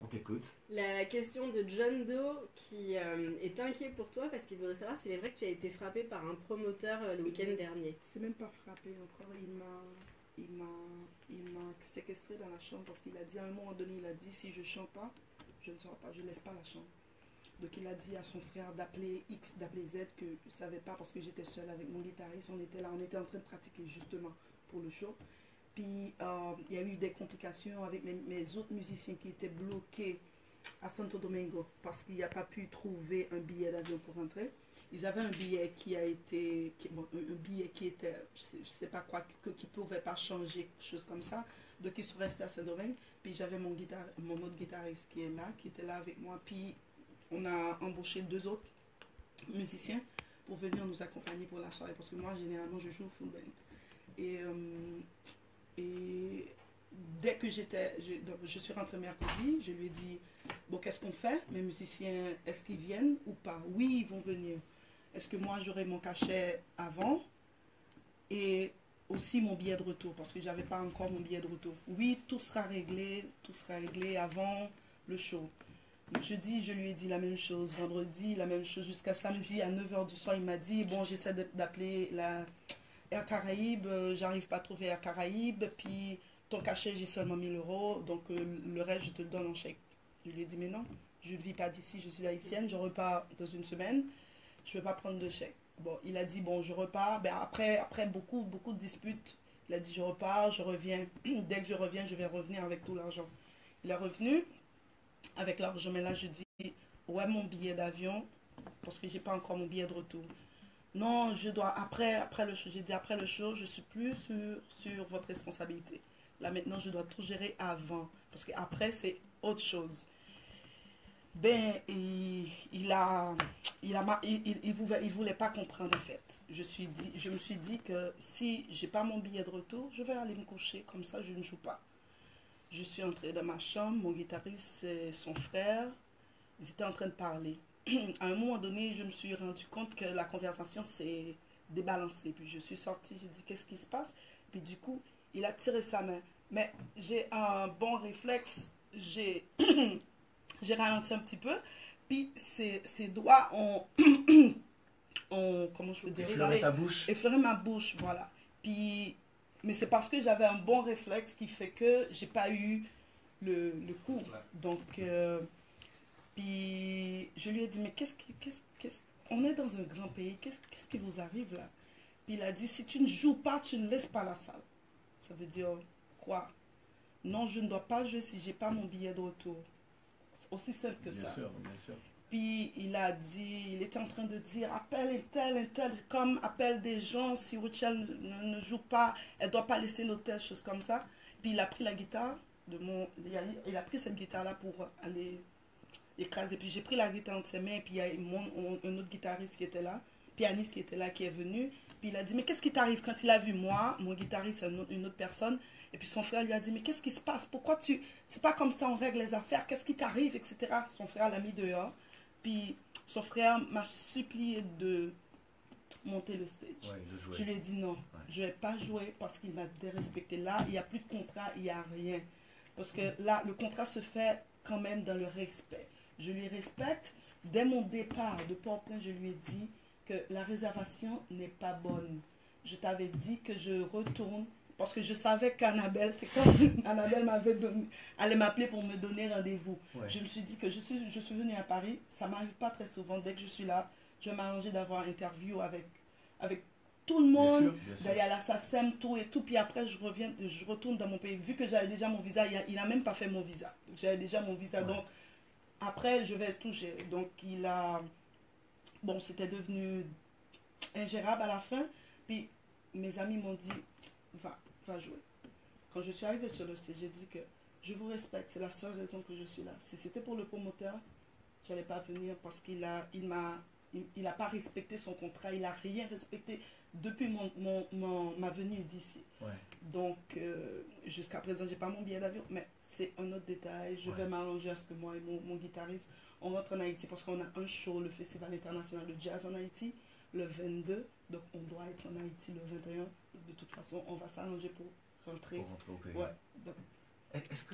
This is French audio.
t'écoute. La question de John Doe qui est inquiet pour toi parce qu'il voudrait savoir s'il est vrai que tu as été frappé par un promoteur le week-end dernier. C'est même pas frappé encore. Il m'a, il m'a séquestré dans la chambre parce qu'il a dit à un moment donné, il a dit si je chante pas, je ne sors pas, je laisse pas la chambre. Donc il a dit à son frère d'appeler X, d'appeler Z, que je ne savais pas parce que j'étais seule avec mon guitariste. On était là, on était en train de pratiquer justement pour le show. Puis il y a eu des complications avec mes autres musiciens qui étaient bloqués à Santo Domingo parce qu'il n'y a pas pu trouver un billet d'avion pour rentrer. Ils avaient un billet qui a été, bon, un billet qui était, je sais pas quoi, qui ne pouvait pas changer, quelque chose comme ça. Donc ils sont restés à Saint-Domingue. Puis j'avais mon autre guitariste qui est là, qui était là avec moi. Puis on a embauché 2 autres musiciens pour venir nous accompagner pour la soirée. Parce que moi, généralement, je joue au full band. Et dès que je suis rentrée mercredi, je lui ai dit, bon, qu'est-ce qu'on fait? Mes musiciens, est-ce qu'ils viennent ou pas? Oui, ils vont venir. Est-ce que moi, j'aurai mon cachet avant? Et aussi mon billet de retour, parce que je n'avais pas encore mon billet de retour. Oui, tout sera réglé avant le show. Jeudi, je lui ai dit la même chose. Vendredi, la même chose. Jusqu'à samedi, à 9 h du soir, il m'a dit, bon, j'essaie d'appeler la Air Caraïbes, j'arrive pas à trouver Air Caraïbes, puis ton cachet, j'ai seulement 1 000 €, donc le reste, je te le donne en chèque. Je lui ai dit, mais non, je ne vis pas d'ici, je suis haïtienne, je repars dans une semaine, je ne vais pas prendre de chèque. Bon, il a dit, bon, je repars. Ben, après beaucoup de disputes, il a dit, je repars, je reviens. Dès que je reviens, je vais revenir avec tout l'argent. Il est revenu avec l'argent, mais là, je dis, ouais, mon billet d'avion, parce que j'ai pas encore mon billet de retour. Non, je dois, après le show, j'ai dit après le show, je suis plus sur votre responsabilité. Là maintenant, je dois tout gérer avant, parce qu'après, c'est autre chose. Ben, il voulait pas comprendre en fait. Je me suis dit que si j'ai pas mon billet de retour, je vais aller me coucher, comme ça je ne joue pas. Je suis entrée dans ma chambre, mon guitariste et son frère, ils étaient en train de parler. À un moment donné, je me suis rendu compte que la conversation s'est débalancée. Puis je suis sortie, j'ai dit qu'est-ce qui se passe. Puis du coup, il a tiré sa main. Mais j'ai un bon réflexe, j'ai ralenti un petit peu. Puis ses doigts ont comment je veux dire, Effleurer ta bouche. effleuré ma bouche, voilà. Puis, mais c'est parce que j'avais un bon réflexe qui fait que j'ai pas eu le coup. Ouais. Donc, puis je lui ai dit, mais on est dans un grand pays, qu'est-ce qui vous arrive là? Puis il a dit, si tu ne joues pas, tu ne laisses pas la salle. Ça veut dire quoi? Non, je ne dois pas jouer si j'ai pas mon billet de retour. C'est aussi simple que Bien ça. sûr, bien sûr. Puis il était en train de dire, appelle un tel, comme appelle des gens, si Rochelle ne joue pas, elle ne doit pas laisser l'hôtel, chose comme ça. Puis il a pris la guitare, il a pris cette guitare-là pour aller écraser. Puis j'ai pris la guitare entre ses mains, et puis il y a un autre guitariste qui était là, pianiste qui était là, qui est venu. Puis il a dit, mais qu'est-ce qui t'arrive? Quand il a vu moi, mon guitariste, une autre personne, et puis son frère lui a dit, mais qu'est-ce qui se passe? Pourquoi c'est pas comme ça, on règle les affaires, qu'est-ce qui t'arrive, etc. Son frère l'a mis dehors. Puis son frère m'a supplié de monter le stage. Ouais, de jouer. Je lui ai dit non, je ne vais pas jouer parce qu'il m'a dérespecté. Là, il n'y a plus de contrat, il n'y a rien. Parce que là, le contrat se fait quand même dans le respect. Je lui respecte. Dès mon départ de Port-au-Prince, je lui ai dit que la réservation n'est pas bonne. Je t'avais dit que je retourne parce que je savais qu'Annabelle, c'est comme Annabelle allait m'appeler pour me donner rendez-vous. Ouais. Je me suis dit que je suis venue à Paris, ça ne m'arrive pas très souvent. Dès que je suis là, je vais m'arranger d'avoir une interview avec tout le monde, Bien sûr. d'aller à la SACEM, tout et tout. Puis après, je retourne dans mon pays. Vu que j'avais déjà mon visa, il n'a même pas fait mon visa. J'avais déjà mon visa, Ouais. donc après, je vais tout gérer. Donc bon, c'était devenu ingérable à la fin. Puis mes amis m'ont dit, va jouer. Quand je suis arrivée sur le stage, j'ai dit que je vous respecte, c'est la seule raison que je suis là. Si c'était pour le promoteur, je n'allais pas venir parce qu'il a pas respecté son contrat, il n'a rien respecté depuis ma venue d'ici. Ouais. Donc, jusqu'à présent, j'ai pas mon billet d'avion, mais c'est un autre détail. Je vais m'arranger à ce que moi et mon guitariste, on rentre en Haïti parce qu'on a un show, le Festival international de jazz en Haïti, le 22. Donc, on doit être en Haïti le 21. De toute façon, on va s'arranger pour rentrer. Pour rentrer au pays. Ouais. Donc, Est-ce que